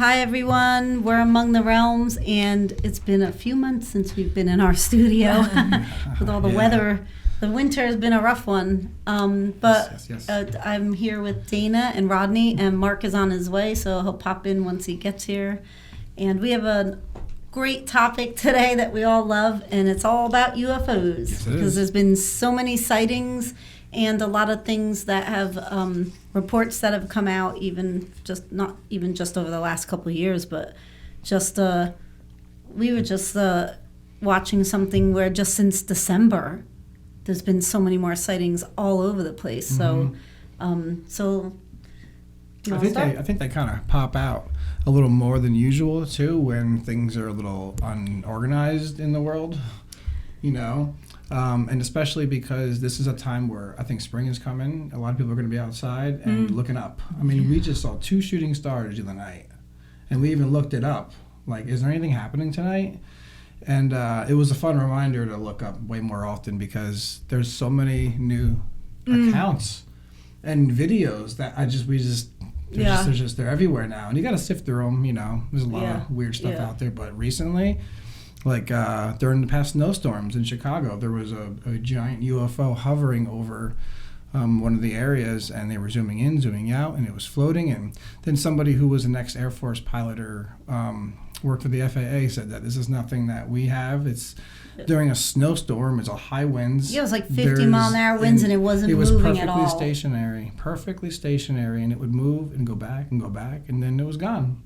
Hi everyone, we're Among the Realms, and it's been a few months since we've been in our studio with all the weather. The winter has been a rough one, Yes. I'm here with Dana and Rodney, and Mark is on his way, so he'll pop in once he gets here. And we have a great topic today that we all love, and it's all about UFOs. Yes, it because is. there's been so many sightings and a lot of things that have reports that have come out, not even just over the last couple of years, but just we were just watching something where just since December there's been so many more sightings all over the place. Mm-hmm. So I think they kind of pop out a little more than usual too when things are a little unorganized in the world, and especially because this is a time where I think spring is coming. A lot of people are going to be outside and looking up. I mean, we just saw 2 shooting stars the other night, and we even looked it up. Like, is there anything happening tonight? And it was a fun reminder to look up way more often because there's so many new accounts and videos that they're everywhere now, and you got to sift through them. There's a lot of weird stuff out there, but recently, like during the past snowstorms in Chicago, there was a giant UFO hovering over one of the areas, and they were zooming in, zooming out, and it was floating. And then somebody who was an ex-Air Force pilot or worked for the FAA said that this is nothing that we have. It's during a snowstorm. It's a high winds. Yeah, it was like 50-mile-an-hour winds, and it wasn't moving at all. It was perfectly stationary, and it would move and go back, and then it was gone.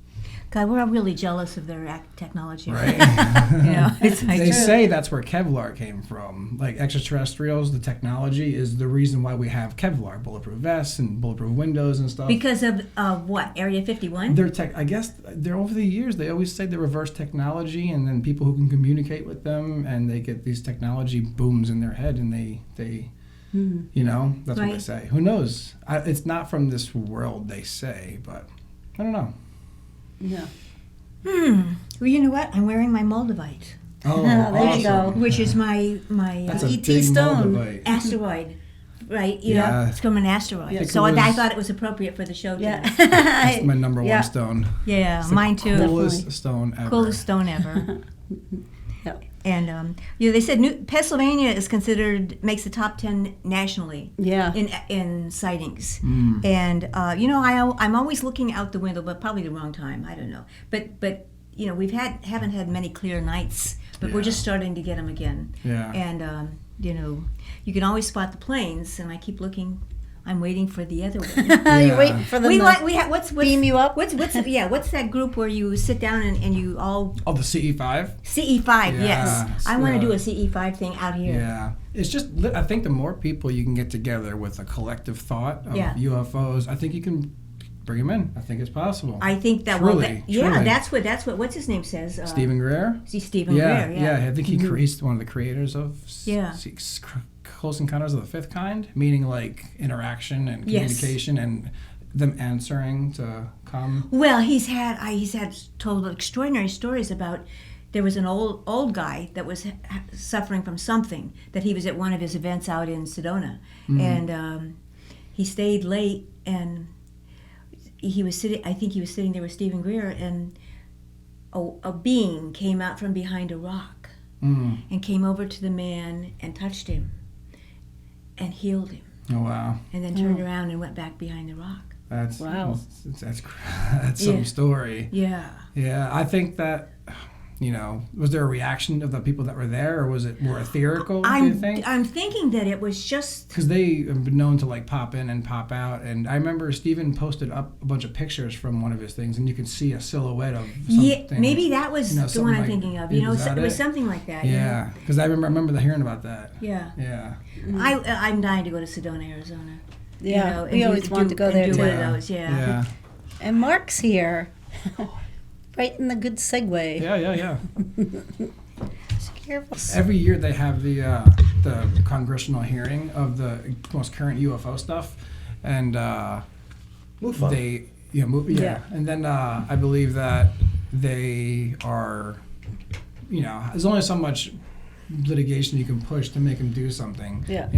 God, we're really jealous of their technology. Right. It's like they say that's where Kevlar came from. Like extraterrestrials, the technology is the reason why we have Kevlar, bulletproof vests and bulletproof windows and stuff. Because of what? Area 51? I guess they're over the years, they always say they reverse technology, and then people who can communicate with them, and they get these technology booms in their head, and they that's what they say. Who knows? It's not from this world, they say, but I don't know. Yeah. Well, you know what? I'm wearing my Moldavite. Oh, there awesome. you go. Which is my That's a ET big stone. Moldavite. asteroid, right? You know, it's from an asteroid. Yeah. So I thought it was appropriate for the show today. That's my number one stone. Yeah, It's mine the too. Coolest stone ever. Coolest stone ever. Yep. And they said Pennsylvania makes the top 10 nationally. Yeah. In sightings. And I'm always looking out the window, but probably the wrong time. I don't know. But we haven't had many clear nights, but we're just starting to get them again. Yeah. And you can always spot the planes, and I keep looking. I'm waiting for the other one. You're waiting for them what's beam you up? What's that group where you sit down and you all... Oh, the CE5? CE5, yes. I want to do a CE5 thing out here. Yeah. It's just, I think the more people you can get together with a collective thought of UFOs, I think you can bring them in. I think it's possible. I think that truly. That's what what's his name says? Stephen Greer? Stephen Greer, yeah. I think he's one of the creators of Close Encounters of the Fifth Kind, meaning like interaction and communication and them answering to come. Well, he's had told extraordinary stories about. There was an old guy that was suffering from something, that he was at one of his events out in Sedona, and he stayed late, and he was sitting. I think he was sitting there with Stephen Greer, and a being came out from behind a rock and came over to the man and touched him and healed him. Oh, wow. And then turned around and went back behind the rock. That's wow. That's some story. Yeah. Yeah, I think that, was there a reaction of the people that were there, or was it more ethereal, do you think? I'm thinking that it was just... Because they have been known to like pop in and pop out, and I remember Steven posted up a bunch of pictures from one of his things, and you could see a silhouette of something. Yeah, maybe that was the one I'm thinking of. It was something like that. Yeah, because I remember hearing about that. Yeah. Yeah. I'm dying to go to Sedona, Arizona. Yeah, we always want to go there do too. One of those, yeah. And Mark's here. Right in the good segue. Yeah. Careful. Every year they have the congressional hearing of the most current UFO stuff, and MUFON. And then I believe that they are, there's only so much litigation you can push to make them do something. Yeah.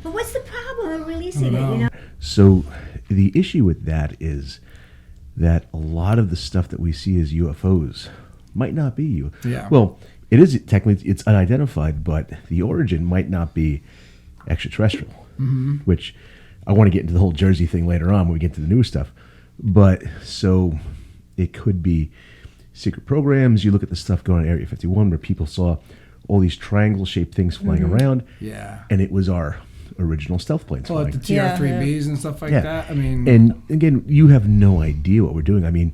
But what's the problem of releasing it? So the issue with that is that a lot of the stuff that we see as UFOs might not be you. Yeah. Well, it is technically it's unidentified, but the origin might not be extraterrestrial. Which I want to get into the whole Jersey thing later on when we get to the new stuff. But so it could be secret programs. You look at the stuff going on Area 51 where people saw all these triangle-shaped things flying around. Yeah. And it was our original stealth planes Well, flying. the TR-3Bs and stuff like that. I mean, and again, you have no idea what we're doing. I mean,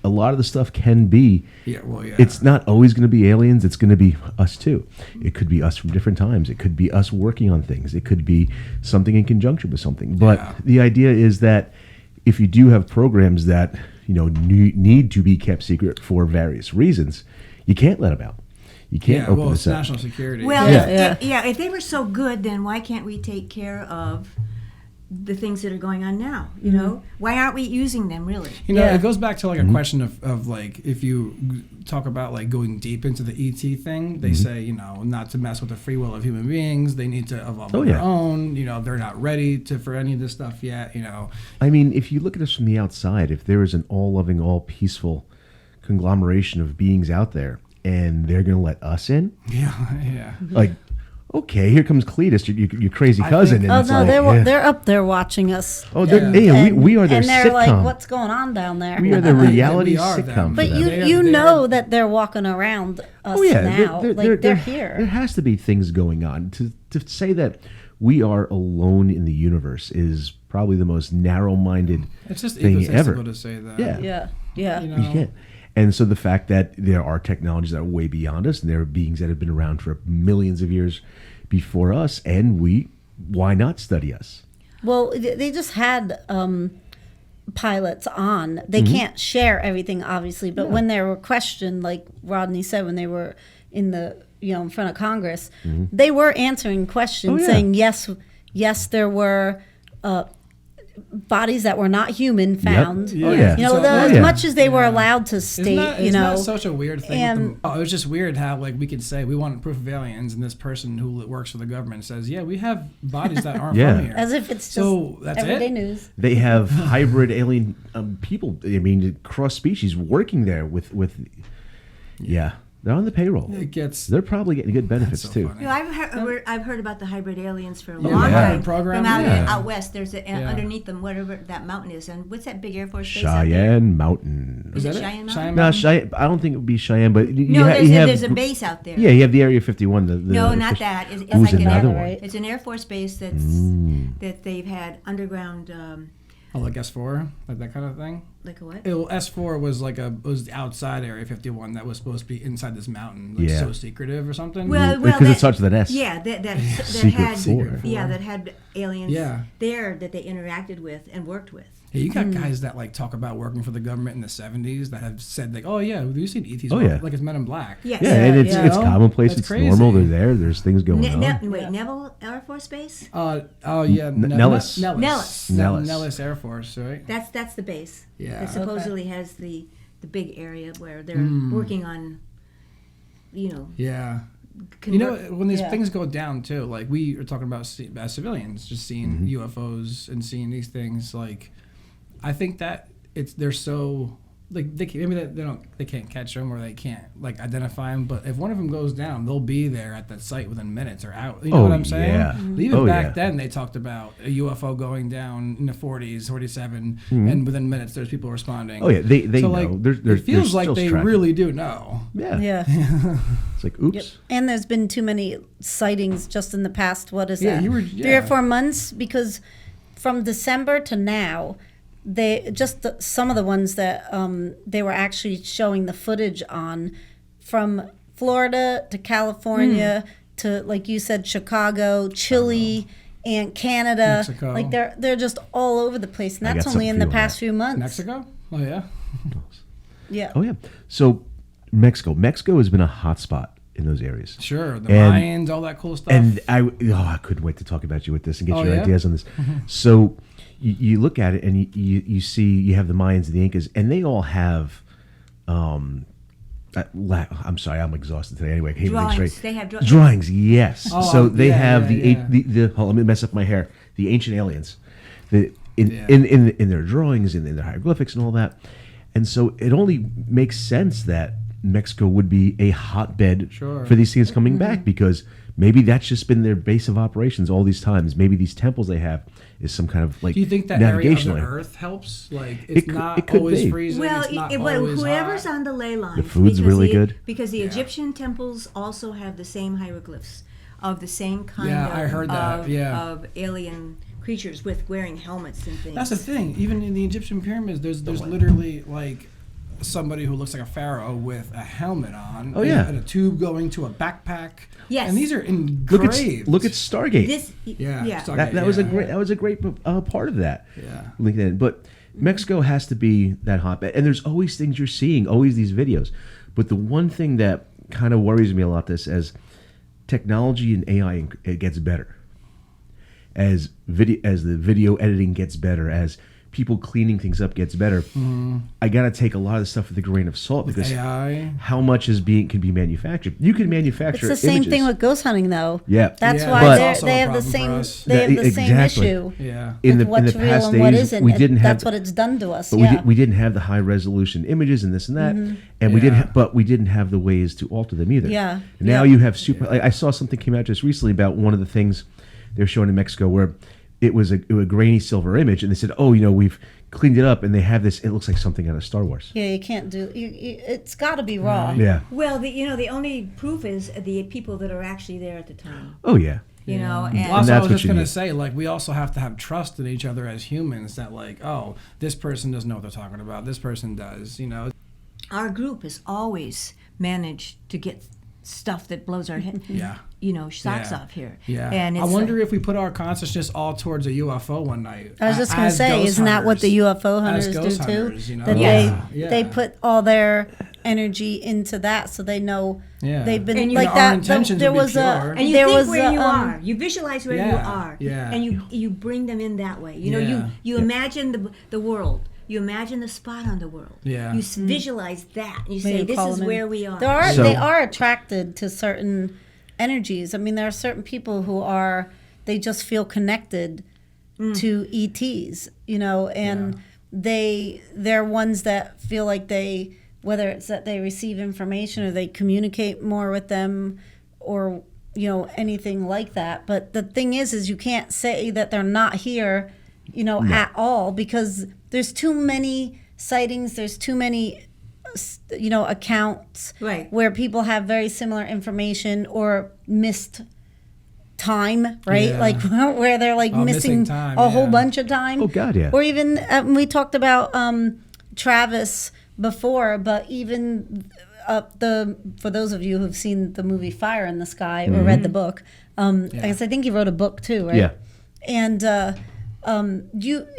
a lot of the stuff can be. yeah, well, yeah. It's not always going to be aliens. It's going to be us too. It could be us from different times. It could be us working on things. It could be something in conjunction with something. But Yeah. the idea is that if you do have programs that need to be kept secret for various reasons, you can't let them out. You can't open well, this it's up. national security. Well, Yeah. if they were so good, then why can't we take care of the things that are going on now? You know, why aren't we using them really? You know, Yeah. it goes back to like a question of like if you talk about like going deep into the ET thing, they say not to mess with the free will of human beings. They need to evolve on their own. They're not ready for any of this stuff yet. I mean, if you look at us from the outside, if there is an all-loving, all-peaceful conglomeration of beings out there, and they're going to let us in, yeah. like, okay, here comes Cletus, your crazy cousin. think- And Oh it's no, like, they're up there watching us. Oh, we are their and they're sitcom. like, "What's going on down there?" We are the reality We are sitcom. them. for But them. you know that they're walking around us now. They're There here. has to be things going on. To say that we are alone in the universe is probably the most narrow-minded It's just thing egotistical ever. to say that. Yeah. You know? You can't. And so the fact that there are technologies that are way beyond us, and there are beings that have been around for millions of years before us, and why not study us? Well, they just had pilots on. They can't share everything, obviously, but when they were questioned, like Rodney said, when they were in the in front of Congress, they were answering questions, saying yes, there were bodies that were not human found. Yep. Oh, yeah. As much as they were allowed to state, Isn't that such a weird thing? and- it was just weird how like we could say we want proof of aliens, and this person who works for the government says, "Yeah, we have bodies that aren't Yeah. from here." as if it's just So that's everyday it? news. They have hybrid alien people. I mean, cross species working there with. Yeah, they're on the payroll. It gets They're probably getting good benefits so too. funny. I've heard about the hybrid aliens for a Yeah, long the time. hybrid program? From Yeah. out west, there's underneath them, whatever that mountain is, and what's that big Air Force base out there? Cheyenne Mountain. Is it that it? Cheyenne Mountain? Cheyenne No, Mountain? Cheyenne. I don't think it would be Cheyenne, but you No, you have there's a base out there. Yeah, you have the Area 51. No, not that. It's Who's like another an one? Air, it's an Air Force base that they've had underground. Oh, like S4, like that kind of thing. Like a what? S4 was was outside Area 51 that was supposed to be inside this mountain, like Yeah. so secretive or something. Because it starts with an S. Yeah, that Secret had Four. that had aliens Yeah. there that they interacted with and worked with. Hey, you got guys that like talk about working for the government in the 70s that have said like, "Oh yeah, we've seen ETs, like it's Men in Black." Yes. Yeah, and it's Yeah. commonplace. That's It's crazy. normal. They're there. There's things going on. Wait, Neville Air Force Base? Oh yeah, Nellis. Nellis. Nellis Air Force, right? That's the base. Yeah. That supposedly has the big area where they're working on, Yeah. convert- When these Yeah. things go down too, like we are talking about as civilians, just seeing UFOs and seeing these things, like I think that they're so like maybe they can't catch them or they can't like identify them, but if one of them goes down, they'll be there at that site within minutes or out. You know what I'm saying? yeah. Even back yeah. then, they talked about a UFO going down in the 40s, 47, and within minutes, there's people responding. Oh yeah, they so know. like There's it feels like still they tracking. really do know. Yeah. Yeah. It's like oops. Yep. And there's been too many sightings just in the past, what is Yeah, that? you were- 3 or 4 months, because from December to now, some of the ones that they were actually showing the footage on, from Florida to California to, like you said, Chicago, Chile, and Canada. Mexico. Like they're just all over the place, and I that's got only something in for the you on past that. few months. Mexico? Oh yeah. Yeah. Oh yeah. So Mexico has been a hot spot in those areas. Sure, the And- Mayans, all that cool stuff. And I couldn't wait to talk about you with this and get Oh, your yeah? ideas on this. So you look at it and you see you have the Mayans and the Incas, and they all have. I'm sorry, I'm exhausted today. Anyway, I can't even think Drawings. straight. They have Drawings, yes. Oh, so they yeah, have yeah. let me mess up my hair. The ancient aliens. in their drawings and in their hieroglyphics and all that. And so it only makes sense that Mexico would be a hotbed Sure. for these things coming back, because maybe that's just been their base of operations all these times. Maybe these temples they have is some kind of like Do you think that area of navigation the line. Earth helps? Like, it's It not could always be. freezing. Well, it's not but always whoever's hot. on the ley lines, The food's because really good. because the Egyptian temples also have the same hieroglyphs of the same kind Yeah, of, I heard that, of alien creatures with wearing helmets and things. That's the thing. Even in the Egyptian pyramids, there's literally like somebody who looks like a pharaoh with a helmet on. Oh, yeah. And a tube going to a backpack. Yes. And these are Look engraved. at Stargate. This, Yeah. yeah. Stargate, that was a yeah. great part of that. Yeah. LinkedIn. But Mexico has to be that hotbed, and there's always things you're seeing, always these videos. But the one thing that kind of worries me a lot this as technology and AI it gets better, as the video editing gets better, as people cleaning things up gets better. I got to take a lot of the stuff with a grain of salt, because AI. how much can be manufactured. You can manufacture. It's the same images. thing with ghost hunting, though. Yeah. That's Yeah, why that's also they a have the problem same for us. they have the same Exactly. issue. Yeah. In with the what's in the real past and what days, isn't. we didn't have That's what it's done to us. But Yeah. we didn't have the high resolution images and this and that, and we Yeah. we didn't have the ways to alter them either. Yeah. And now Yeah. you have super. Like, I saw something came out just recently about one of the things they're showing in Mexico where it was a grainy silver image, and they said, "Oh, we've cleaned it up," and they have this. It looks like something out of Star Wars. Yeah, you can't do. It's got to be raw. Yeah. Well, the only proof is the people that are actually there at the time. Oh yeah. You know, Well, and that's what I that's was what just you going to need. say. Like, we also have to have trust in each other as humans that, like, oh, this person doesn't know what they're talking about. This person does, our group has always managed to get stuff that blows our head, Yeah. socks Yeah. off here. Yeah. And I it's wonder if we put our consciousness all towards a UFO one night. I was just going to as say, ghost isn't that what the hunters. UFO As hunters do ghost too? hunters, That Yeah. they put all their energy into that, so they know Yeah. they've been And like our that. intentions There would be was pure. a And you there think was where a, you are. You visualize where you Yeah, are. yeah. And you bring them in that way. You know, Yeah. you imagine the world. You imagine the spot on the world. Yeah. You visualize that. And you Maybe say, this call is them in. where we are. So- They are attracted to certain energies. I mean, there are certain people who they just feel connected to ETs, and they're ones that feel like whether it's that they receive information or they communicate more with them or, anything like that. But the thing is you can't say that they're not here, at all, because there's too many sightings, there's too many accounts Right. where people have very similar information or missed time, right? Yeah. Like where they're like missing missing time, a whole yeah. bunch of time. Oh, God, yeah. Or even we talked about Travis before, but even for those of you who've seen the movie Fire in the Sky or read the book, I guess I think he wrote a book too, right? Yeah. And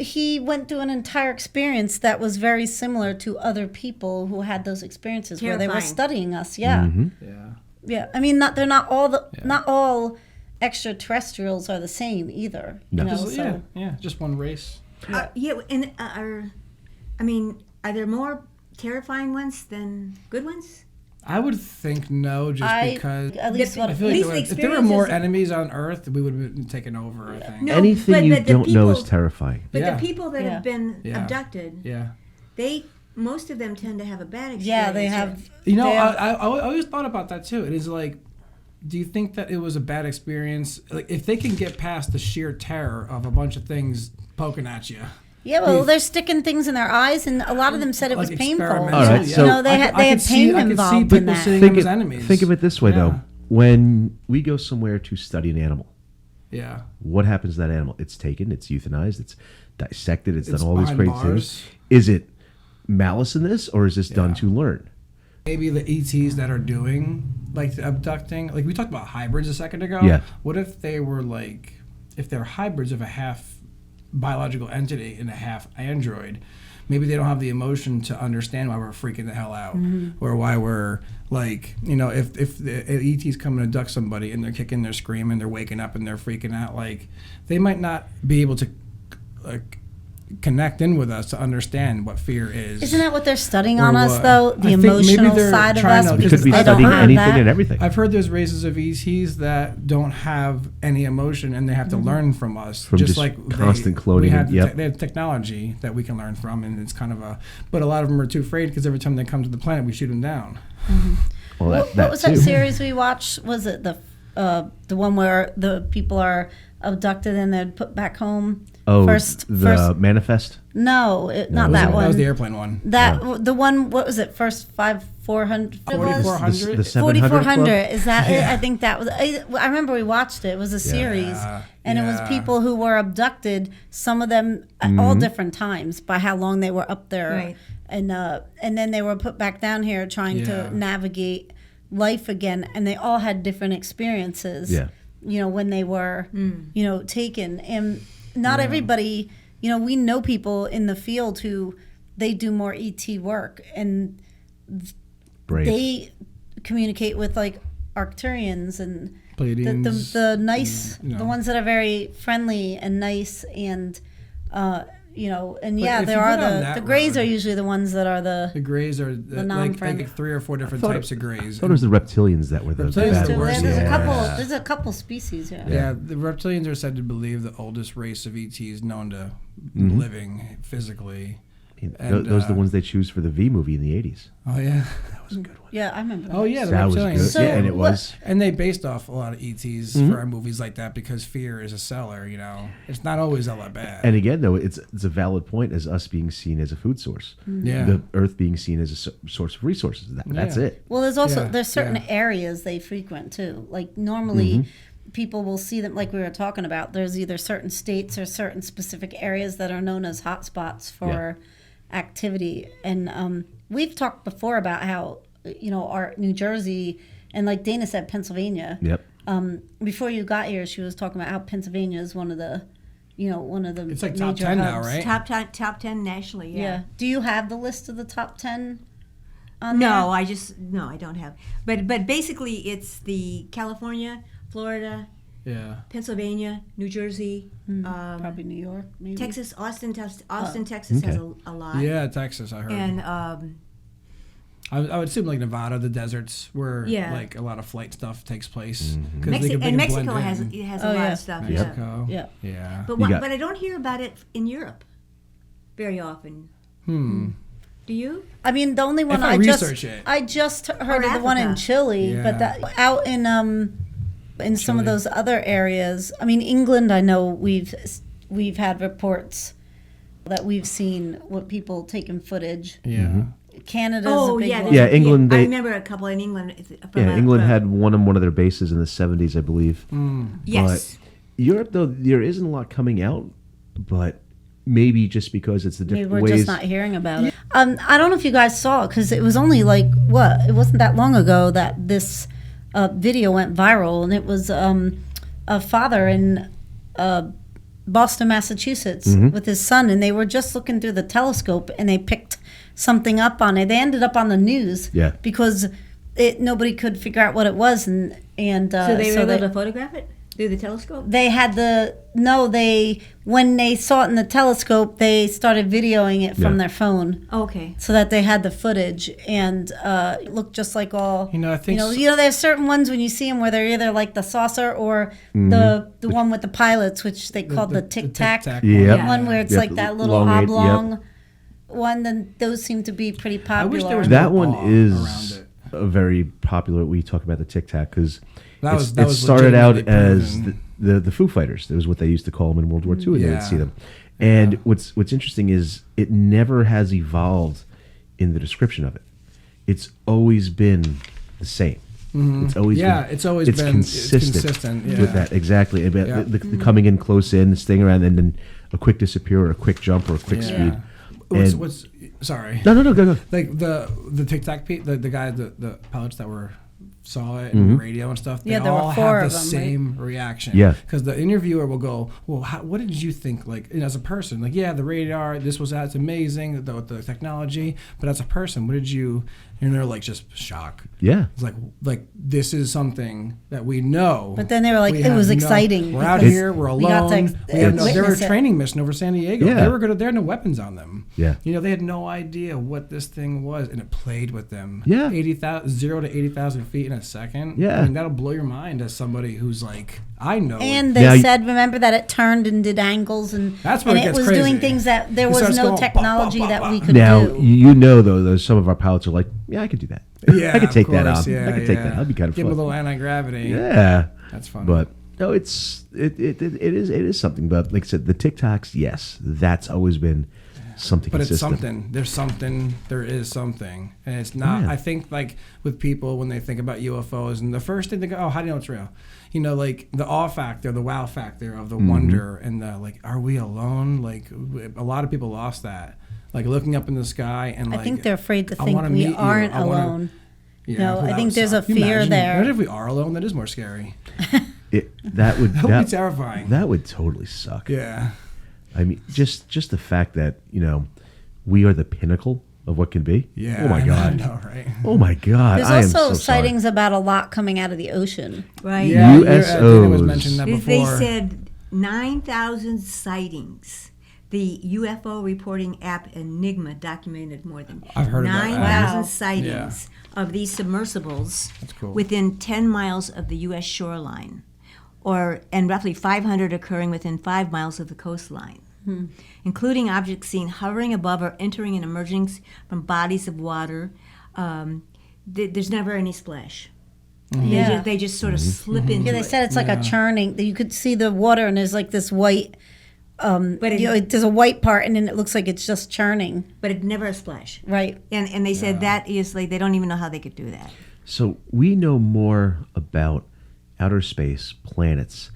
he went through an entire experience that was very similar to other people who had those experiences where they were Terrifying. studying us. Yeah, Yeah. yeah. I mean, not all extraterrestrials are the same either. No. Just one race. And are there more terrifying ones than good ones? I would think no, because at least The- I feel At like least if there were more experiences- enemies on Earth, we would have been taken over, I think. No, Anything but you the don't know is people- terrifying. But Yeah. the people that Yeah. have been Yeah. abducted, Yeah. most of them tend to have a bad experience. Yeah, they with- have. You know, they have- I always thought about that too. It is like, do you think that it was a bad experience? Like, if they can get past the sheer terror of a bunch of things poking at you. Yeah, well, they're sticking things in their eyes, and a lot of them said it was Like painful. experimental, All right, so- they had pain involved in that. Seeing Think them as of, enemies. think of it this way, Yeah. though. When we go somewhere to study an animal, Yeah. what happens to that animal? It's taken, it's euthanized, it's dissected, it's done all these behind great bars. things. Is it malice in this, or is this done Yeah. to learn? Maybe the ETs that are doing, like, the abducting, like we talked about hybrids a second ago. Yeah. What if they were if they're hybrids of a half biological entity and a half android? Maybe they don't have the emotion to understand why we're freaking the hell out, or why we're if the ETs come and abduct somebody and they're kicking, they're screaming, they're waking up and they're freaking out, like they might not be able to connect in with us to understand what fear is. Isn't that what they're studying Or on us, what- though? I The think maybe emotional they're side of trying us, to- We because could be they don't studying have anything that. and everything. I've heard there's races of ETs that don't have any emotion and they have to learn from us. From just constant cloning we have and- the yep. they have technology that we can learn from, and it's kind of but a lot of them are too afraid because every time they come to the planet, we shoot them down. Well, What was that too. series we watched? Was it the one where the people are abducted and they're put back home? Oh, first, Manifest? no, not was that it- one. That was the airplane one. The one. What was it? First 400. 4400. The 700 4400. Club? Is that it? Yeah. I think that was. I remember we watched it. It was a series, and it was yeah. people who were abducted. Some of them at all different times by how long they were up there, Right. and then they were put back down here trying Yeah. to navigate life again, and they all had different experiences. Yeah. You know, when they were, taken, and not everybody. You know, we know people in the field who they do more ET work, and Brave. they communicate with like Arcturians and Pleiadians, the nice, you know. the ones that are very friendly and nice, and and But yeah, if there you are go down that the grays road- are usually the ones that are The grays are like non-friendly. 3 or 4 different thought types of grays. I thought it was the reptilians that were the Reptilians bad are the ones. worst. there's a Yeah. couple. There's a couple species. Yeah. Yeah, the reptilians are said to believe the oldest race of ETs known to Mm-hmm. living physically. Those And, are the ones they choose for the V movie in the 80s. Oh yeah. That was a good one. Yeah, I remember that. Oh yeah, the That was reptilians. good. So yeah, and it what- was. And they based off a lot of ETs Mm-hmm. for our movies like that because fear is a seller. You know, it's not always all that bad. And again, though, it's a valid point as us being seen as a food source. yeah. The Earth being seen as a source of resources. That's Yeah. it. Well, there's also Yeah, there's certain yeah. areas they frequent too. Like normally, people will see them. Like we were talking about, there's either certain states or certain specific areas that are known as hotspots for activity. And we've talked before about how our New Jersey and like Dana said, Pennsylvania. Yep. Before you got here, she was talking about how Pennsylvania is one of the It's like top major 10 now, hubs. right? Top 10 nationally. Yeah. Yeah. Do you have the list of the top 10? On No, there? I don't have. But basically, it's the California, Florida, Yeah. Pennsylvania, New Jersey, Probably New York, maybe. Texas, Austin, Texas has a lot. Yeah, Texas, I heard. And I would assume like Nevada, the deserts, where Yeah. like a lot of flight stuff takes place. Mm-hmm. 'Cause they can and blend Mexico has in. a Oh, lot yeah. of stuff. Mexico. Yeah. Yeah. But You got- but I don't hear about it in Europe very often. Do you? I mean, the only one If I research it. I just heard Or of the one in Africa. Chile, Yeah. but that out in some of Chile. those other areas. I mean, England. I know we've had reports that we've seen with people taking footage. Yeah. Canada's Oh a big yeah, one. Yeah, England, I they- remember a couple in England. Yeah, England had one of their bases in the 70s, I believe. Yes. Europe, though, there isn't a lot coming out, but maybe just because it's the Maybe different we're ways. just not hearing about it. I don't know if you guys saw it because it was only like it wasn't that long ago that this video went viral, and it was a father in Boston, Massachusetts, with his son, and they were just looking through the telescope, and they picked something up on it. They ended up on the news, Yeah. because nobody could figure out what it was, and So they were able to photograph it through the telescope. they had when they saw it in the telescope, they started videoing it from Yeah. their phone. Okay. So that they had the footage, and it looked just like all. I think There's certain ones when you see them where they're either like the saucer or the one with the pilots, which they called the tic tac. Tic-tac Yep. one. One where it's Yep, like that little elongate, oblong one. Then those seem to be pretty I wish there popular. was That more one awe is around it. a very popular. We talk about the Tic Tac because That was it started out legitimately as proven. the Foo Fighters. That was what they used to call them in World War II. And they Yeah. would see them. And what's interesting is it never has evolved in the description of it. It's always been the same. It's always It's always been consistent yeah. with that exactly. About Yeah. the coming in close in, staying around, and then a quick disappear or a quick jump or a quick speed. And- Sorry. No, go. Like the Tic Tac the guys, the pilots that were saw it in radio and stuff, they Yeah, there were all four have of the them, same reaction. Yeah. Because the interviewer will go, well, what did you think, like, as a person? Like, yeah, the radar, this was that's amazing, the technology, but as a person, what did you, and they're like, just shock. Yeah. It's like this is something that we know. But then they were like, We it was have exciting. We're out because here, we're we got alone. to We have no, they were a witness it. training mission over San Diego. Yeah. They had no weapons on them. Yeah. You know, they had no idea what this thing was, and it played with them. Yeah. 0 to 80,000 feet in a second. Yeah. I mean, that'll blow your mind as somebody who's like, I know. And Now they you- said, remember that it turned and did angles, and That's where and it it gets was doing crazy. things that there It was starts no going, technology bop, bop, that bop, we bop. could Now do. you know though, there's some of our pilots are like, yeah, I could do that. Yeah, I could take of that course, off. Yeah, I could take yeah. that. That'd be kind of Give fun. them a little anti-gravity. Yeah. That's funny. But no, it is something. But like I said, the TikToks, yes, that's always been something But it's consistent. something. There's something. There is something, and it's not. Yeah. I think like with people when they think about UFOs, and the first thing they go, "Oh, how do you know it's real?" You know, like the awe factor, the wow factor of the wonder, and the like, are we alone? Like a lot of people lost that. Like looking up in the sky and like, I think they're afraid to I think wanna we meet you. aren't I wanna- alone. Yeah, No, well, I that think would there's a suck. Can you fear imagine? there. Imagine if we are alone. That is more scary. That would That would be terrifying. That would totally suck. Yeah. I mean, just the fact that we are the pinnacle of what can be. Yeah. Oh my I God. know, right? Oh my God. There's I am also so sightings about a lot coming out of the ocean. Right. Yeah. USOs. Dana was mentioning that They before. said 9,000 sightings. The UFO reporting app Enigma documented more than I've heard about that. 9,000 Wow. sightings of these submersibles That's cool. within 10 miles of the U.S. shoreline, and roughly 500 occurring within 5 miles of the coastline, including objects seen hovering above or entering and emerging from bodies of water. There's never any splash. Yeah. They just sort of slip into Yeah, they it. said it's like a churning. That you could see the water, and there's like this white. But There's a white part, and then it looks like it's just churning. but it never a splash. Right. And they said that is like they don't even know how they could do that. So we know more about outer space, planets,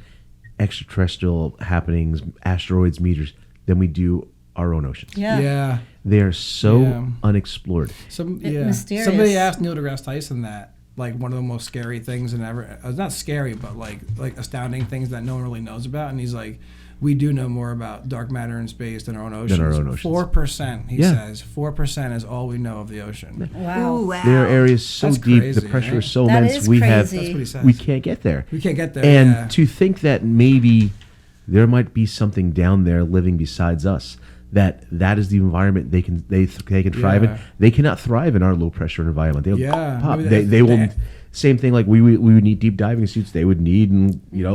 extraterrestrial happenings, asteroids, meteors, than we do our own oceans. Yeah. Yeah. They are so Yeah. unexplored. Mysterious. Somebody asked Neil deGrasse Tyson that, like, one of the most scary things in ever. It's not scary, but like astounding things that no one really knows about. And he's like, we do know more about dark matter in space than our own oceans. 4%, he says. 4% is all we know of the ocean. Wow. Ooh, wow. There are areas so That's deep, crazy, the pressure right? is so That immense. is We crazy. That's what he says. we can't get there. We can't get there. And yeah. to think that maybe there might be something down there living besides us, that is the environment they can thrive in. Yeah. They cannot thrive in our low pressure environment. They'll Yeah. pop. I mean, They will. that- Same thing like we would need deep diving suits. They would need Yeah.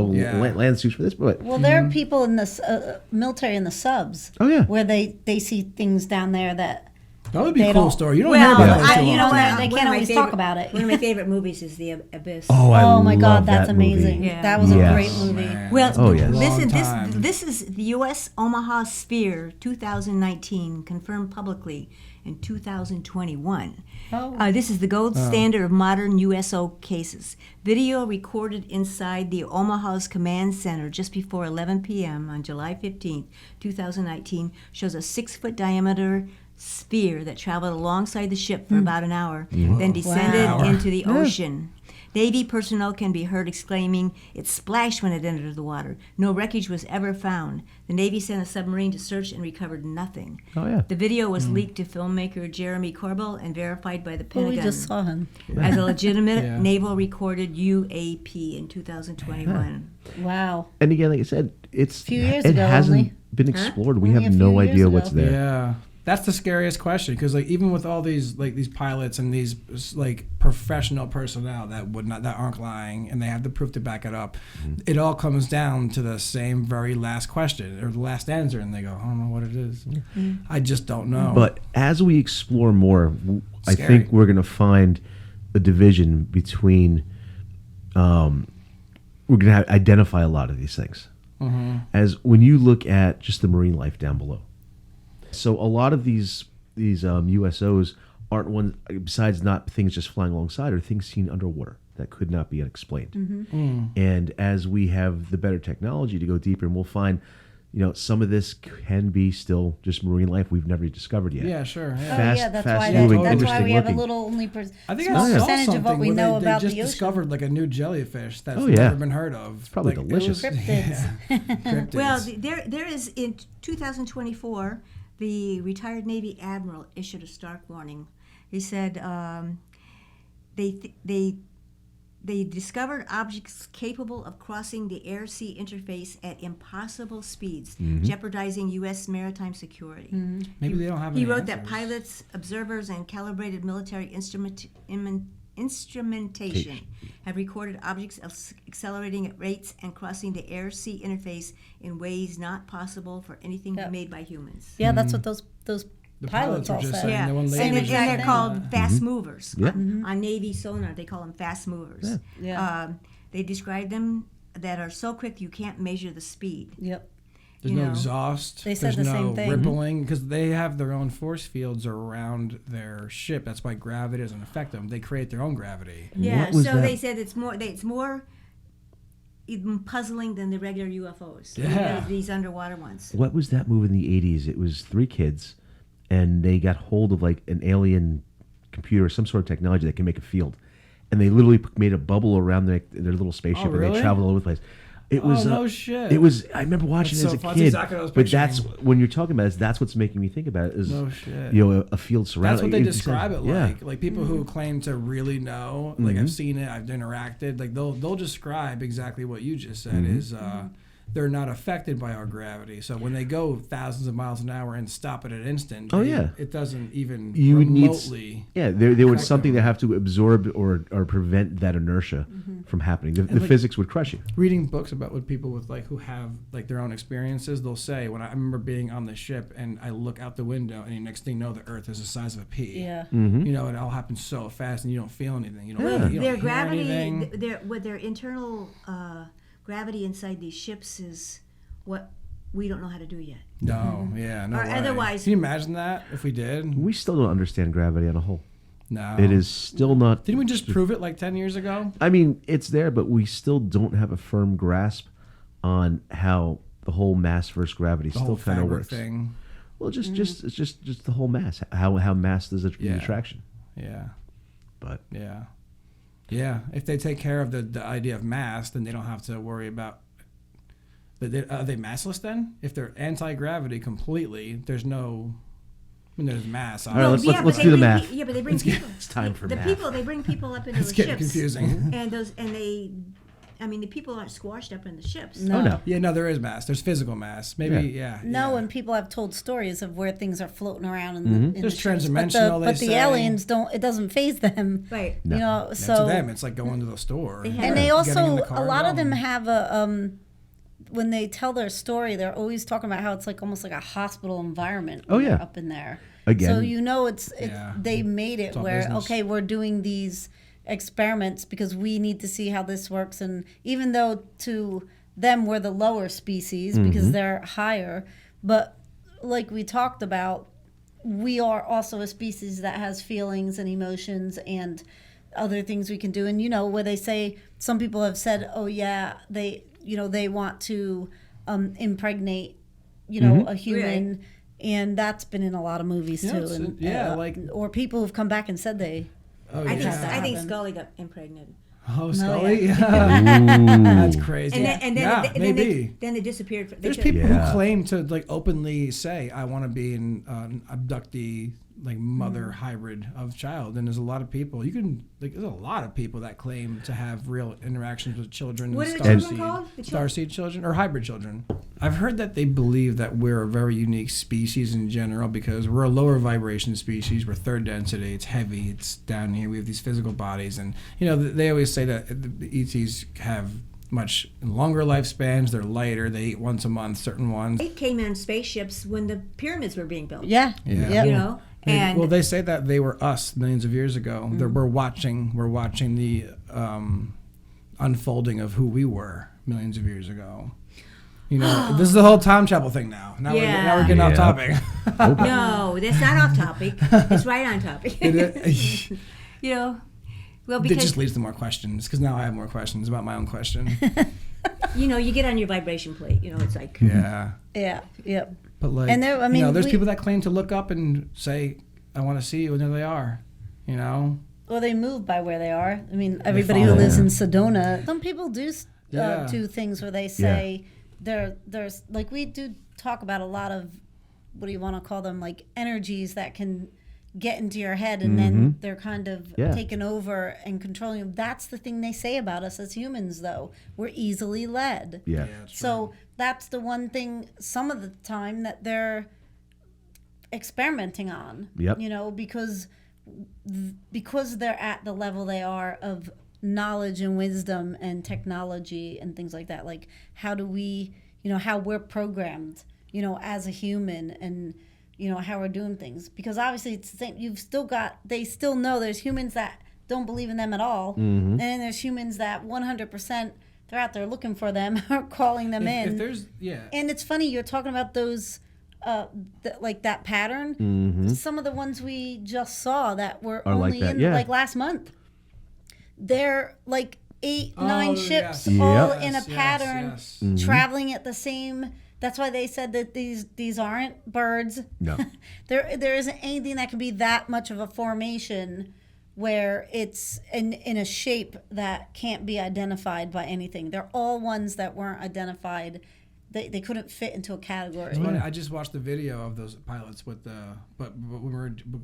land suits for this. But Well, there are people in the military in the subs. Oh, yeah. Where they see things down there that. that would be a they cool don't- story. You don't Well, hear about those I- too you know often. what? They One can't of my always favorite- talk about it. One of my favorite movies is The Abyss. Oh my God, love that's that movie. amazing. Yeah. That was a Yes. great movie. Man. Well, Oh, yes. listen, Long time. this is the U.S. Omaha Sphere 2019, confirmed publicly in 2021. Oh. This is the gold standard of modern USO cases. Video recorded inside the Omaha's Command Center just before 11 p.m. on July 15th, 2019, shows a 6-foot diameter sphere that traveled alongside the ship for about an hour, then descended Wow. into the ocean. Navy personnel can be heard exclaiming, "It splashed when it entered the water." No wreckage was ever found. The Navy sent a submarine to search and recovered nothing. Oh, yeah. The video was leaked to filmmaker Jeremy Corbell and verified by the Well, Pentagon we just saw him. as a legitimate Yeah. naval recorded UAP in 2021. Wow. and again, like I said, it's Few years it ago hasn't only. been explored. We Only have a no few years idea ago. what's there. Yeah, that's the scariest question because like even with all these pilots and these like professional personnel that aren't lying and they have the proof to back it up, it all comes down to the same very last question or the last answer, and they go, I don't know what it is. I just don't know. But as we explore more, I Scary. think we're going to find a division between. We're going to identify a lot of these things. As when you look at just the marine life down below. So a lot of these USOs aren't ones, besides not things just flying alongside, are things seen underwater that could not be unexplained. And as we have the better technology to go deeper, and we'll find some of this can be still just marine life we've never discovered yet. Yeah, sure. Yeah. Fast- that's fast-moving, why interesting we have a looking. little only I think small I saw percentage something of what we where know they about just the ocean. discovered like a new jellyfish that's Oh, yeah. never been heard of. It's probably delicious. Cryptids. Well, there is in 2024, the retired Navy admiral issued a stark warning. He said they discovered objects capable of crossing the air-sea interface at impossible speeds, jeopardizing U.S. maritime security. Maybe they don't have. He any wrote that answers. pilots, observers, and calibrated military instrumentation have recorded objects accelerating at rates and crossing the air-sea interface in ways not possible for anything Yep. made by humans. Yeah, that's what those The pilots all were just say. saying, Yeah, the one and, lady and was just they're saying called that. fast movers. Yeah. On Navy sonar, they call them fast movers. Yeah. They describe them that are so quick you can't measure the speed. Yep. There's you no know. exhaust. They said There's the no same thing. rippling because they have their own force fields around their ship. That's why gravity doesn't affect them. They create their own gravity. Yeah, What was so that? they said it's more even puzzling than the regular UFOs. Yeah. These underwater ones. What was that movie in the 80s? It was 3 kids, and they got hold of like an alien computer, some sort of technology that can make a field. And they literally made a bubble around their little spaceship, Oh, and really? they traveled all over the place. It was no shit. It was. I remember watching That's it as so a fun. kid. That's exactly what I was But that's picturing. when you're talking about it. That's what's making me think about it. Is No shit. a field surrounded. That's what they like, it's- describe it yeah. like. Like people who claim to really know, like I've seen it, I've interacted. Like they'll describe exactly what you just said. Is they're not affected by our gravity. So when they go thousands of miles an hour and stop at an instant, Oh, yeah. it doesn't even You would need remotely. there would affect something them. that have to absorb or prevent that inertia from happening. The like- physics would crush you. Reading books about what people with like who have like their own experiences, they'll say when I remember being on the ship and I look out the window and the next thing you know the Earth is the size of a pea. Yeah. You know, it all happens so fast and you don't feel anything. You don't. Yeah. You don't Their hear gravity, anything. their internal gravity inside these ships is what we don't know how to do yet. No, yeah, no Or way. otherwise- Can you imagine that if we did? We still don't understand gravity on a whole. No. It is still not. Didn't we just prove it like 10 years ago? I mean, it's there, but we still don't have a firm grasp on how the whole mass versus gravity The still whole kind of fabric works. thing. Well, it's just the whole mass. How mass does the Yeah. attraction? Yeah, But yeah. Yeah, if they take care of the idea of mass, then they don't have to worry about... Are they massless then? If they're anti-gravity completely, there's no... I mean, there's mass. All right, let's but do they the bring math. Yeah, but they bring people. it's time for the math. people they bring people up into It's the getting ships, confusing. and the people aren't squashed up in the ships. No. Oh no. Yeah, no, there is mass. There's physical mass. Maybe, yeah. No, yeah. and people have told stories of where things are floating around in the There's ships. transdimensional, but they the say. aliens don't. It doesn't phase them. Right. No. You know, Yeah, so to them, it's like going to the store. have- and they Getting in also the car a lot of going. them have a when they tell their story, they're always talking about how it's like almost like a hospital environment. Oh, when they're yeah. up in there. Again. So you know it's Yeah. they made it all where business. okay, we're doing these experiments because we need to see how this works, and even though to them we're the lower species because they're higher, but like we talked about, we are also a species that has feelings and emotions and other things we can do. And you know where they say some people have said, oh yeah, they want to impregnate a human. And that's been in a lot of movies Yeah, too, it's- and yeah, like- or people who've come back and said they. Oh, I think yeah. I think happen. Scully got impregnated, Oh, Scully? Ooh. That's crazy. and then yeah, maybe. then they disappeared. There's people Yeah. who claim to like openly say, "I want to be an abductee, like mother hybrid of child." And there's a lot of people. There's a lot of people that claim to have real interactions with children. What and are the children called? The Starseed children or hybrid children. I've heard that they believe that we're a very unique species in general because we're a lower vibration species. We're third density. It's heavy. It's down here. We have these physical bodies, and they always say that the ETs have much longer lifespans. They're lighter. They eat once a month. Certain ones. They came in spaceships when the pyramids were being built. Yeah. Yeah. Yep. You know, and Well, they say that they were us millions of years ago. We're watching the unfolding of who we were millions of years ago. This is the whole time travel thing now. Now we're getting off Yeah. topic. no, that's not off topic. It's right on topic. It Well, just because leads to more questions because now I have more questions about my own question. You get on your vibration plate. It's like Yeah. Yeah, yep. But like, And there, I mean, there's people that claim to look up and say, "I want to see you," and there they are. Well, they move by where they are. I mean, everybody who follow. lives in Sedona, some people do Yeah. do things where they say there's like we do talk about a lot of what do you want to call them, like energies that can get into your head and then they're kind of taking over and controlling you. That's the thing they say about us as humans, though. We're easily led. Yeah. that's So that's the one thing some of the time that they're experimenting on. Yep. Because they're at the level they are of knowledge and wisdom and technology and things like that. Like how do we, how we're programmed, as a human and, how we're doing things. Because obviously it's the same, they still know there's humans that don't believe in them at all. And then there's humans that 100% they're out there looking for them or calling them in. If there's, And it's funny, you're talking about those, like that pattern. Some of the ones we just saw that were Are only like that, in yeah. like last month. They're like 8, 9 ships yes. all Yep. in a Yes, pattern, yes. traveling at the same. That's why they said that these aren't birds. No. There isn't anything that can be that much of a formation where it's in a shape that can't be identified by anything. They're all ones that weren't identified. They couldn't fit into a category. It's funny, I just watched the video of those pilots with but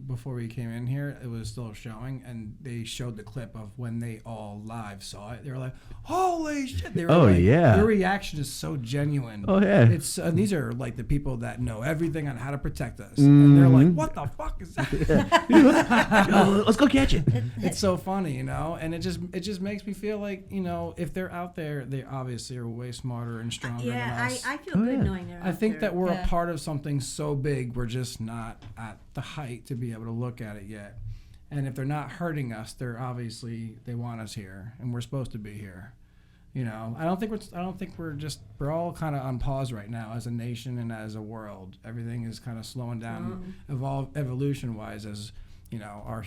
before we came in here, it was still showing, and they showed the clip of when they all live saw it. They were like, "Holy shit!" They were their reaction is so genuine. Oh, yeah. It's these are like the people that know everything on how to protect us, and they're like, "What the fuck is that?" Oh, let's go catch it. It's so funny, and it just makes me feel like if they're out there, they obviously are way smarter and stronger than us. I feel good yeah. knowing they're I out think there. that we're Yeah. a part of something so big, we're just not at the height to be able to look at it yet. And if they're not hurting us, they want us here, and we're supposed to be here. I don't think we're all kind of on pause right now as a nation and as a world. Everything is kind of slowing down, evolution wise, as our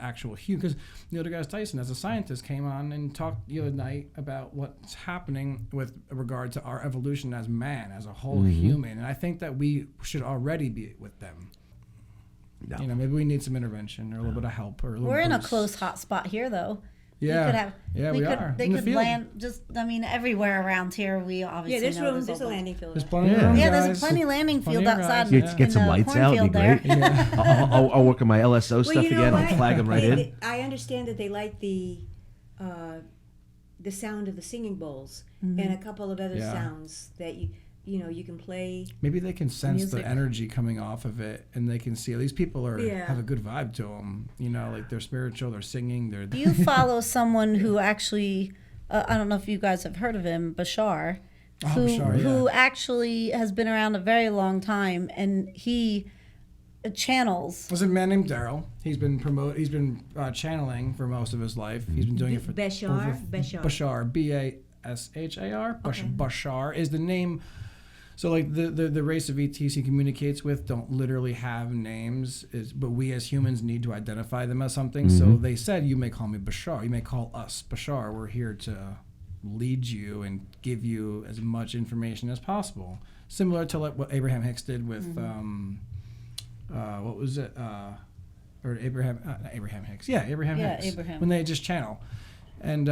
actual human. Because Neil deGrasse Tyson, as a scientist, came on and talked the other night about what's happening with regard to our evolution as man, as a whole human. And I think that we should already be with them. No. Maybe we need some intervention or a little bit of help or a little We're in a boost. close hot spot here, though. Yeah, we are. They In the could field. land everywhere around here. We obviously there's know room. There's a open. landing field. There's plenty of Yeah. room, Yeah, there's guys. a plenty landing Plenty field of outside. guys, Get some in the lights out, it'd be cornfield great. there. I'll work on my LSO stuff again. I'll flag them right in. I understand that they like the sound of the singing bowls Mm-hmm. and a couple of other Yeah. sounds that you can play. Maybe they can sense Music. the energy coming off of it, and they can see these people Yeah. have a good vibe to them. Like they're spiritual, they're singing, they're. Do you follow someone who actually, I don't know if you guys have heard of him, Bashar, who actually has been around a very long time, and he channels. There's a man named Daryl. He's been channeling for most of his life. He's been doing it for Bashar? Bashar, Bashar. Okay. Bashar is the name. So like the race of ETs he communicates with don't literally have names, but we as humans need to identify them as something. So they said, you may call me Bashar. You may call us Bashar. We're here to lead you and give you as much information as possible. Similar to like what Abraham Hicks did with what was it? Or Abraham Hicks. Yeah, Abraham Hicks. Abraham. When they just channel. And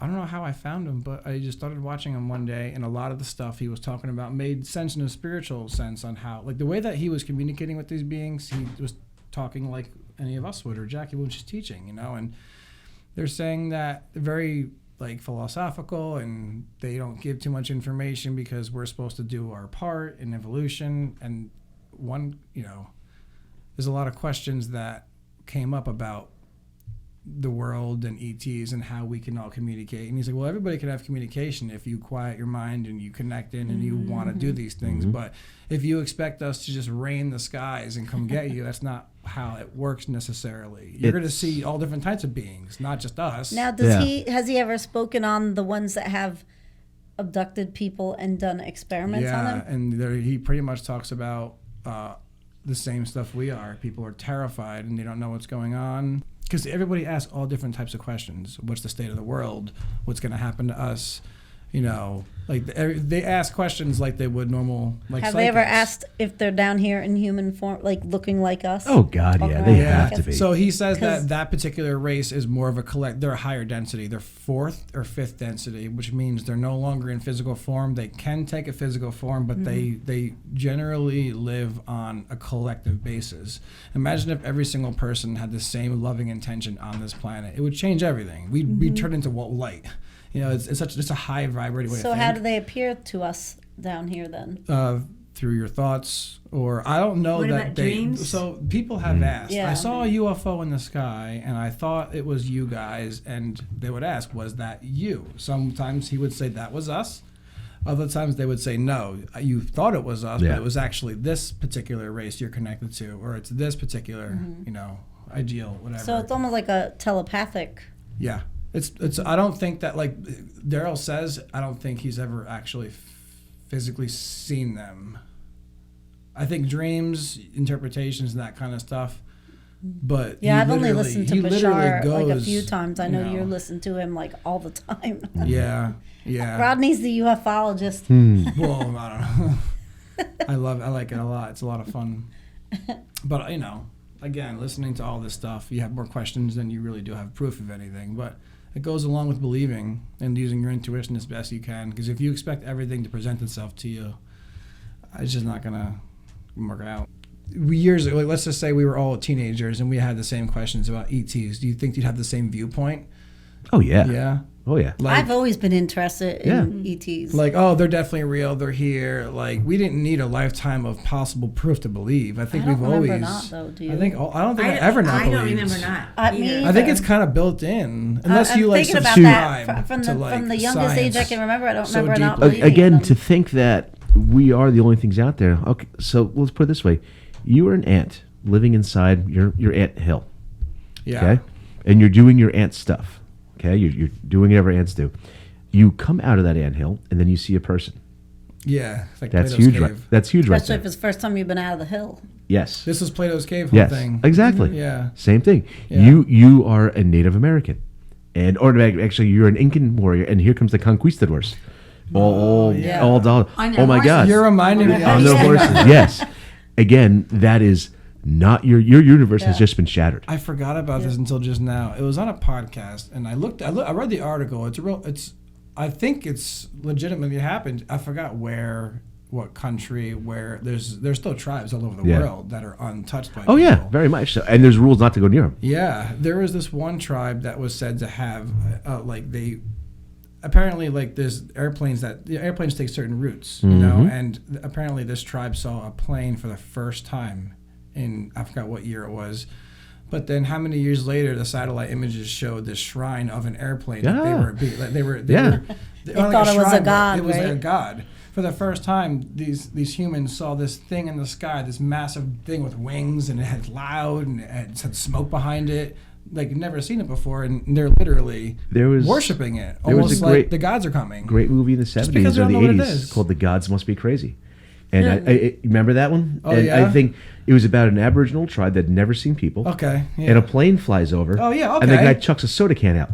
I don't know how I found him, but I just started watching him one day, and a lot of the stuff he was talking about made sense in a spiritual sense on how, like the way that he was communicating with these beings, he was talking like any of us would, or Jackie when she's teaching, and they're saying that they're very like philosophical, and they don't give too much information because we're supposed to do our part in evolution. And there's a lot of questions that came up about the world and ETs and how we can all communicate. And he's like, well, everybody can have communication if you quiet your mind and you connect in and you want to do these things. But if you expect us to just rain the skies and come get you, that's not how it works necessarily. You're going to see all different types of beings, not just us. Now, has he ever spoken on the ones that have abducted people and done experiments on them? And he pretty much talks about the same stuff we are. People are terrified and they don't know what's going on. Because everybody asks all different types of questions. What's the state of the world? What's going to happen to us? you know, like they ask questions like they would normal. Like Have they ever psychics. asked if they're down here in human form, like looking like us? Oh God, Walking yeah, around they like have us? to be. So he says 'Cause- that particular race is more of a they're a higher density. They're 4th or 5th density, which means they're no longer in physical form. They can take a physical form, but they generally live on a collective basis. Imagine if every single person had the same loving intention on this planet. It would change everything. We'd turn into light. You know, it's a high vibrating way So of how think. do they appear to us down here then? Through your thoughts, or I don't know What that about they. dreams? So people have asked. Yeah. I saw a UFO in the sky, and I thought it was you guys, and they would ask, "Was that you?" Sometimes he would say that was us. Other times they would say, "No, you thought it was us, Yeah. but it was actually this particular race you're connected to, or it's this particular, ideal, whatever." So it's almost like a telepathic. Yeah, it's. I don't think that, like Daryl says, I don't think he's ever actually physically seen them. I think dreams, interpretations, and that kind of stuff. But Yeah, he I've only literally- listened to he literally Bashar like a goes, few times. I know you you listen to him like all the time. Yeah, yeah. Rodney's the ufologist. Well, I don't know. I like it a lot. It's a lot of fun. But again, listening to all this stuff, you have more questions than you really do have proof of anything. But it goes along with believing and using your intuition as best you can. Because if you expect everything to present itself to you, it's just not gonna work out. Years ago, let's just say we were all teenagers and we had the same questions about ETs. Do you think you'd have the same viewpoint? Oh yeah. Yeah. Oh yeah. Like, I've always been interested in ETs. like, oh, they're definitely real. They're here. Like, we didn't need a lifetime of possible proof to believe. I think I don't we've remember always. not, though, do you? I don't think I ever not I don't believed. remember not. Me I think either. it's kind of built in, unless you I'm like thinking about subscribe that from to the, like from the youngest age I science. can remember. I don't so remember not deeply. believing in Again, them. to think that we are the only things out there. Okay, so let's put it this way: you are an ant living inside your ant hill. Yeah. Okay, and you're doing your ant stuff. Okay, you're doing whatever ants do. You come out of that ant hill, and then you see a person. Yeah. It's like That's Plato's huge, cave. right? That's huge, right Especially there. if it's the first time you've been out of the hill. Yes. This was Plato's cave whole Yes. thing. Exactly. Yeah. Same thing. Yeah. You are a Native American, or actually you're an Incan warrior, and here comes the conquistadors. All yeah. all down. On their Oh my horses. God. You're reminding me on of their horses. Yes. Again, that is not your universe has Yeah. just been shattered. I forgot about this until just now. It was on a podcast, and I read the article. I think it's legitimately happened. I forgot what country, where there's still tribes all over the Yeah. world that are untouched by Oh yeah, people. very much so. And there's rules not to go near them. Yeah, there was this one tribe that was said to have, apparently there's airplanes airplanes take certain routes, and apparently this tribe saw a plane for the first time in, I forgot what year it was, but then how many years later the satellite images showed this shrine of an airplane that they were Yeah. they thought it was a shrine, but god, it was right? a god. For the first time, these humans saw this thing in the sky, this massive thing with wings, and it had loud, and it had smoke behind it. Like, never seen it before, and they're literally worshiping it. there was Almost a like great- the gods are coming. Great movie in the because 70s we or don't the know what it 80s is. called The Gods Must Be Crazy. And I remember that one? Oh, and yeah? I think it was about an Aboriginal tribe that had never seen people. Okay. Yeah. And a plane flies over. Oh, yeah, And the okay. guy chucks a soda can out.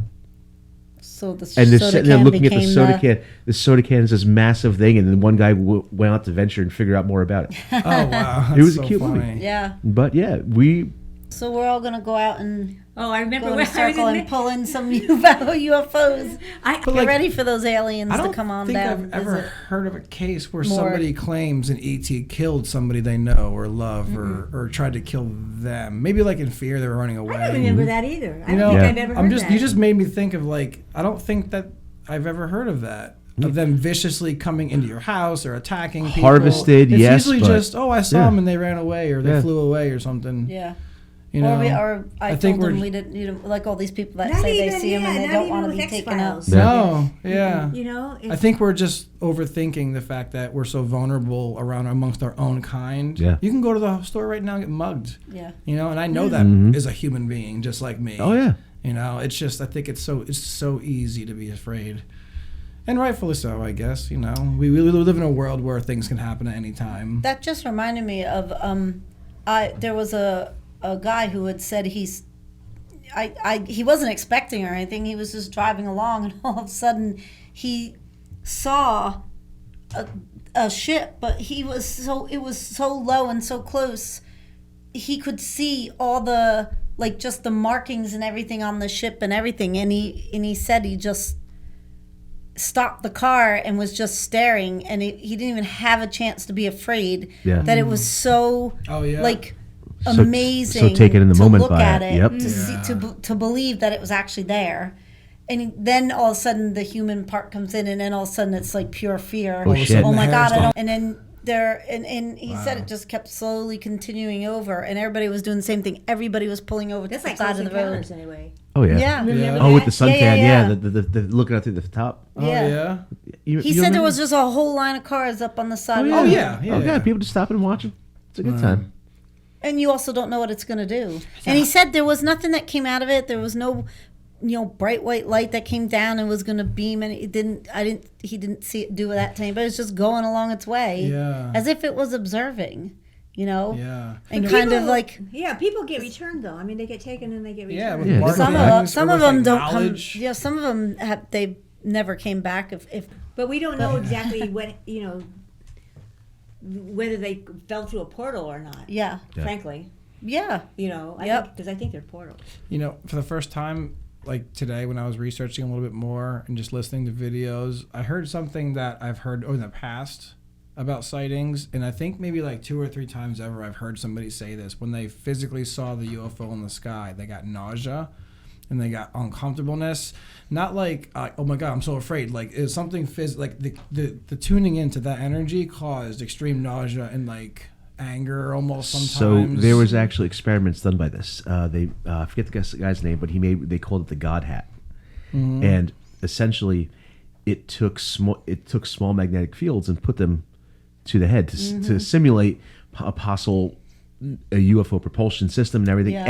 So the And they're soda sitting there can looking at the became soda can. The soda can is this massive thing, and then one guy went out to venture and figure out more about it. Oh, wow. It was That's a so cute funny. movie. Yeah. But yeah, So we're all gonna go out and Oh, I remember go in when a I was circle in and pull in some UFOs. I, Get ready for those aliens I to don't come on think down. I've ever visit. heard of a case where More. somebody claims an ET killed somebody they know or love or tried to kill them. Maybe like in fear they were running away. I don't remember that either. I You don't know, think Yeah. I've ever heard that. You just made me think of I don't think that I've ever heard of that. Of them viciously coming into your house or attacking people. Harvested, it's yes, usually but- just, I saw Yeah. them and they ran away or they Yeah. flew away or something. Yeah. You know, or I think told them we're- we didn't, like all these people that Not say they even- see them and yeah, they not don't even want to with be taken out. X-Files. No, yeah. You know, I think we're just overthinking the fact that we're so vulnerable around amongst our own kind. Yeah. You can go to the store right now and get mugged. Yeah. You know, and I know that is a human being just like me. Oh yeah. You know, it's just I think it's so easy to be afraid. And rightfully so, I guess. You know, we live in a world where things can happen at any time. That just reminded me of there was a guy who had said he wasn't expecting or anything. He was just driving along, and all of a sudden he saw a ship, but it was so low and so close. He could see all the, like, just the markings and everything on the ship and everything. And he said he just stopped the car and was just staring, and he didn't even have a chance to be afraid. Yeah. That it was so like So- amazing so taken in the to moment look by at it. it, Yep. to see, to believe that it was actually there. And then all of a sudden the human part comes in, and then all of a sudden it's like pure fear. Oh, shit. Oh my The God! hair's And then and he said it just kept slowly continuing over, and everybody was doing the same thing. Everybody was pulling over That's to the like side Close of the road. Encounters anyway. Oh yeah. Yeah. Remember Oh, with that? the suntan, Yeah, yeah, yeah. The looking out through the top. Oh Yeah. yeah. You He said there remember? was just a whole line of cars up on the side. Oh of the yeah. road. yeah. Oh yeah. People just stopping and watching. It's a good time. And you also don't know what it's going to do. And he said there was nothing that came out of it. There was no, bright white light that came down and was going to beam, and he didn't see it do that to anybody. It was just going along its way, Yeah. as if it was observing, Yeah. and But kind of people- like Yeah, people get returned though. I mean, they get taken and they get Yeah, returned. with Yeah, marked some things, of or with, them like, don't come. knowledge. Yeah, some of them they never came back. If But we don't know exactly what, whether they fell through a portal or not. yeah, Frankly, yeah, Yep. because I think they're portals. For the first time, like today, when I was researching a little bit more and just listening to videos, I heard something that I've heard in the past about sightings, and I think maybe like 2 or 3 times ever I've heard somebody say this. When they physically saw the UFO in the sky, they got nausea and they got uncomfortableness. Not like, oh my God, I'm so afraid. Like, it's something like the tuning into that energy caused extreme nausea and like anger almost sometimes. So there was actually experiments done by this. They I forget the guy's name, but they called it the God Hat, and essentially, it took small magnetic fields and put them to the head to simulate a possible UFO propulsion system and everything. Yeah.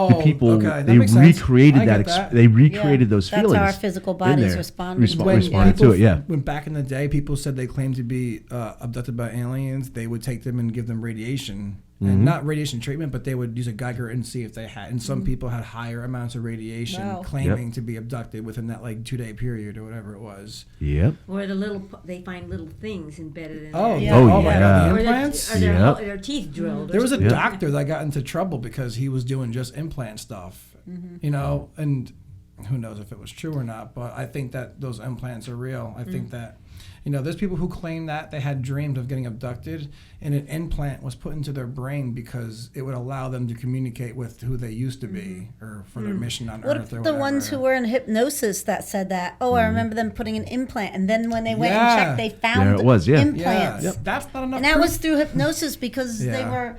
And the people okay, that they makes sense. recreated I that. get that. They recreated Yeah. those That's feelings. how our physical in bodies there. responded to When responded people- to it. Yeah. When back in the day, people said they claimed to be abducted by aliens, they would take them and give them radiation. And not radiation treatment, but they would use a Geiger and see if they had. And some people had higher amounts of radiation, Wow. claiming to be abducted within that like 2-day period or whatever it was. Yep. Or they find little things embedded in Oh there. Yeah. oh Oh, my yeah. God, the Or implants. their teeth drilled. There was a Yeah. doctor that got into trouble because he was doing just implant stuff, and who knows if it was true or not, but I think that those implants are real. I think that, there's people who claim that they had dreams of getting abducted and an implant was put into their brain because it would allow them to communicate with who they used to be or for their mission on what Earth or if the whatever. ones who were in hypnosis that said that? Oh, I remember them putting an implant, and then when they went Yeah. and checked, they found There it was, yeah. implants. Yeah, that's not enough And that proof. was through hypnosis because they Yeah.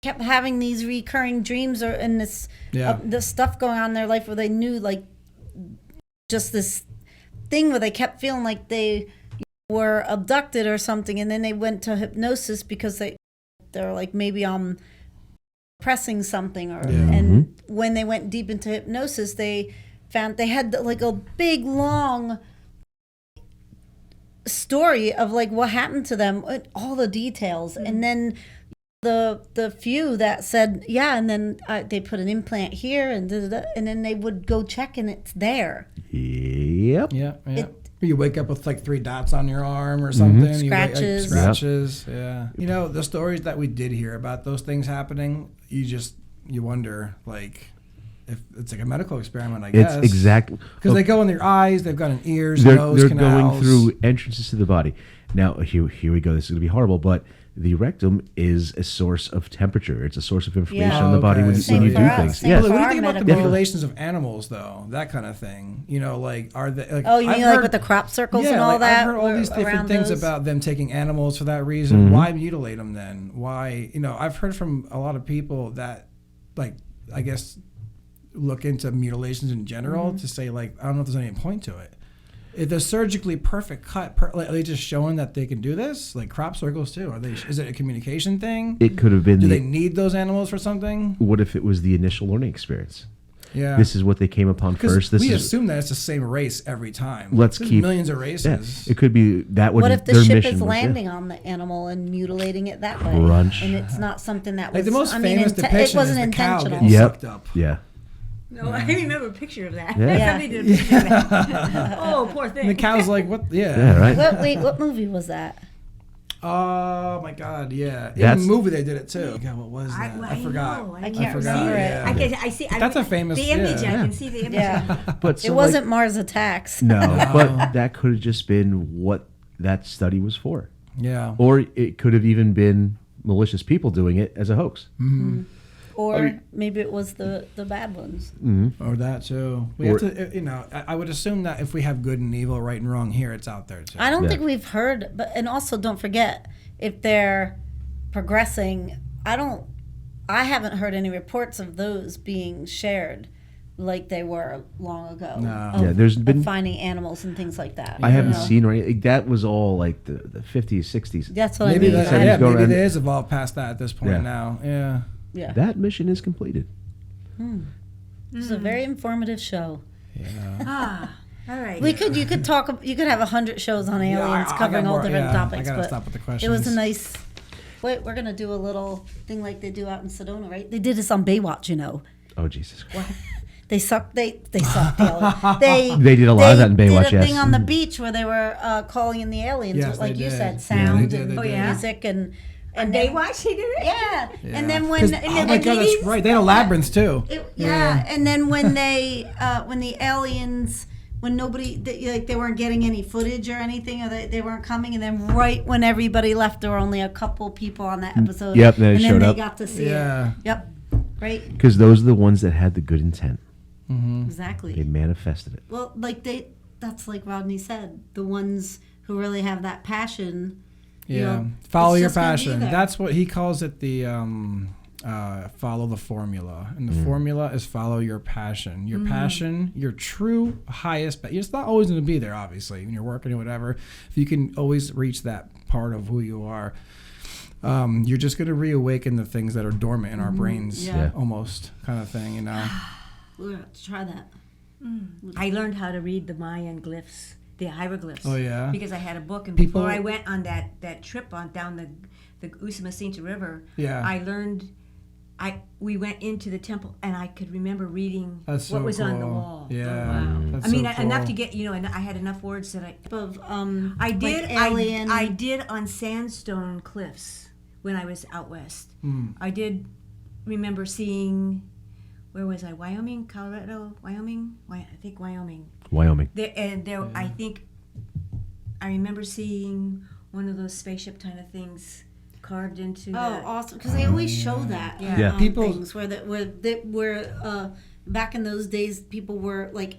kept having these recurring dreams and this stuff going on in their life where they knew like just this thing where they kept feeling like they were abducted or something, and then they went to hypnosis because they're like maybe pressing something and when they went deep into hypnosis they found they had like a big long story of like what happened to them, all the details, and then the few that said and then they put an implant here and and then they would go check and it's there. Yep. Yeah. You wake up with like 3 dots on your arm or something. Scratches. Scratches. Yeah. The stories that we did hear about those things happening, you wonder like if it's like a medical experiment, I guess. It's exactly Because they go in their eyes, they've got an ears, they're nose, going canals. through entrances to the body. Now here we go. This is going to be horrible, but the rectum is a source of temperature. It's a source of information Yeah. in the body when Same you do for us. things. Same Yeah. for What do you our think about the medical- mutilations of animals, though? That kind of thing. Like, are they? Like, Oh, you I've mean like heard- with the crop circles yeah, and all like, that? I've heard all these different around things those? about them taking animals for that reason. Why mutilate them then? Why? I've heard from a lot of people that, like, I guess, look into mutilations in general to say, like, I don't know if there's any point to it. If the surgically perfect cut, like, are they just showing that they can do this? Like crop circles too? Is it a communication thing? It could have been Do they need those animals for something? what if it was the initial learning experience? Yeah. This is what they came upon Because first. This we is assume that it's the same race every time. Let's There's keep- millions of yeah, races. it could be that would What if the their ship mission is was, yeah. landing on the animal and mutilating it that way? Crunch. And it's not something that was Like the most I mean, famous it depiction is wasn't the cow intentional. getting Yep. sucked up. Yeah. No, I remember a picture of that. Yeah. Somebody did a picture of that. Oh, poor thing. And the cow's like, what? Yeah, Yeah. right. What movie was that? Oh my God, yeah. In That's- the movie they did it too. God, what was that? I I forgot. know, I can't forgot, remember it. yeah. I see. That's a famous- The image. yeah. I can see the image. Yeah. But It so, wasn't Mars Attacks. no, but that could have just been what that study was for, Yeah. or it could have even been malicious people doing it as a hoax. Or maybe it was the bad ones. Or that too. We Or- have to, I would assume that if we have good and evil, right and wrong here, it's out there too. I don't Yeah. think we've heard, but and also don't forget if they're progressing. I haven't heard any reports of those being shared like they were long ago. No. of- Yeah, there's of been- finding animals and things like that. I haven't you know? seen or anything. That was all like the 50s, 60s. That's what Maybe I mean. that, Studies yeah, go maybe around- it is evolved past that at this point Yeah. now. Yeah. Yeah, That mission is completed. it was a very informative show. Ah, all right. You could have 100 shows on aliens I got covering all more- different yeah, topics. I gotta but stop with the it was a questions. nice. Wait, we're gonna do a little thing like they do out in Sedona, right? They did this on Baywatch, you know. Oh Jesus! They sucked. They sucked the alien. They did a lot of that in Baywatch, Did a thing yes. on the beach where they were calling in the aliens, Yes, like they you did. said, Yeah, sound they did, and they did. music and And then- Baywatch, he did it? Yeah. and then 'Cause- when oh my God, that's right. They had a labyrinth too. and then when when the aliens. When they weren't getting any footage or anything, or they weren't coming, and then right when everybody left, there were only a couple people on that episode. Yep, then it and then showed they up. got to see Yeah. it. Yep, right, Because those are the ones that had the good intent. exactly. They manifested it. Well, that's like Rodney said, the ones who really have that passion. Yeah. You know, Follow it's your just gonna be passion. there. That's what he calls it. The follow the formula, and the formula is follow your passion. Your passion, your true highest. It's not always going to be there, obviously, when you're working or whatever. If you can always reach that part of who you are, you're just going to reawaken the things that are dormant in our brains, Yeah. almost kind of thing. You know. We're gonna have to try that. I learned how to read the Mayan glyphs, the hieroglyphs. Oh, yeah? Because I had a book, and People- before I went on that trip down the Usumacinta River, Yeah. I learned. We went into the temple, and I could remember reading That's what so was on the cool. wall. Yeah. Wow. That's I mean, so enough cool. to get and I had enough words that Of I did. like alien. I did on sandstone cliffs when I was out west. I did remember seeing. Where was I? Wyoming, Colorado, Wyoming. I think Wyoming. Wyoming. There, I think I remember seeing one of those spaceship kind of things carved into. Oh, the, awesome! Because they always show that. Yeah. Yeah. People- things where back in those days, people were like,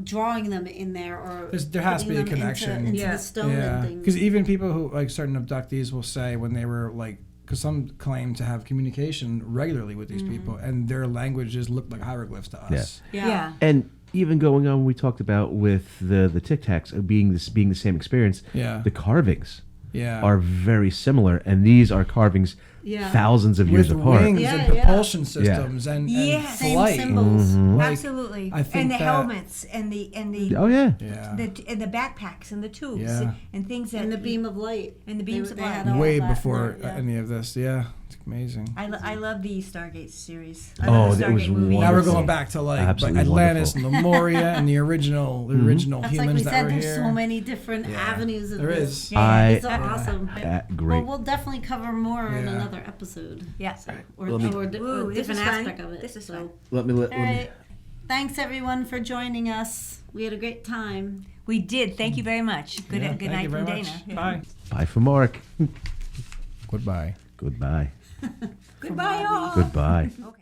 drawing them in there, or There has to putting be a them connection. into Yeah. the stone Yeah, and things. because even people who like certain abductees will say when they were like, because some claim to have communication regularly with these people, and their languages look like hieroglyphs to us. yeah. And even going on, we talked about with the Tic Tacs being the same experience. Yeah. The carvings Yeah, are very similar, and these are carvings Yeah. thousands of years with apart. wings Yeah, and yeah. propulsion systems and Yes. Same flight. symbols. Like, Absolutely. I think And the that- helmets and the Oh yeah. Yeah. the backpacks and the tubes Yeah. and things that And the beam of light. And the beams of light. had all Way that, before yeah. any of this. Yeah, it's amazing. I love the Stargate series. I Oh, love the that was Stargate movie. Now we're wonderful. going back to like Absolutely Atlantis, wonderful. Lemuria, and the original That's like humans we that said. were There's here. so many different Yeah. avenues of There this. is. Yeah. It's awesome. Great. Well, we'll definitely cover more in Yeah. another episode, Yeah. or Let me- a Ooh, this different is fun. aspect of it. This is so. fun. Let me All right. Thanks everyone for joining us. We had a great time. We did. Thank you very much. Good Yeah, good thank night you very from much. Dana. Yeah. Bye. Bye for Mark. Goodbye. Goodbye. Goodbye, all. Goodbye. Okay.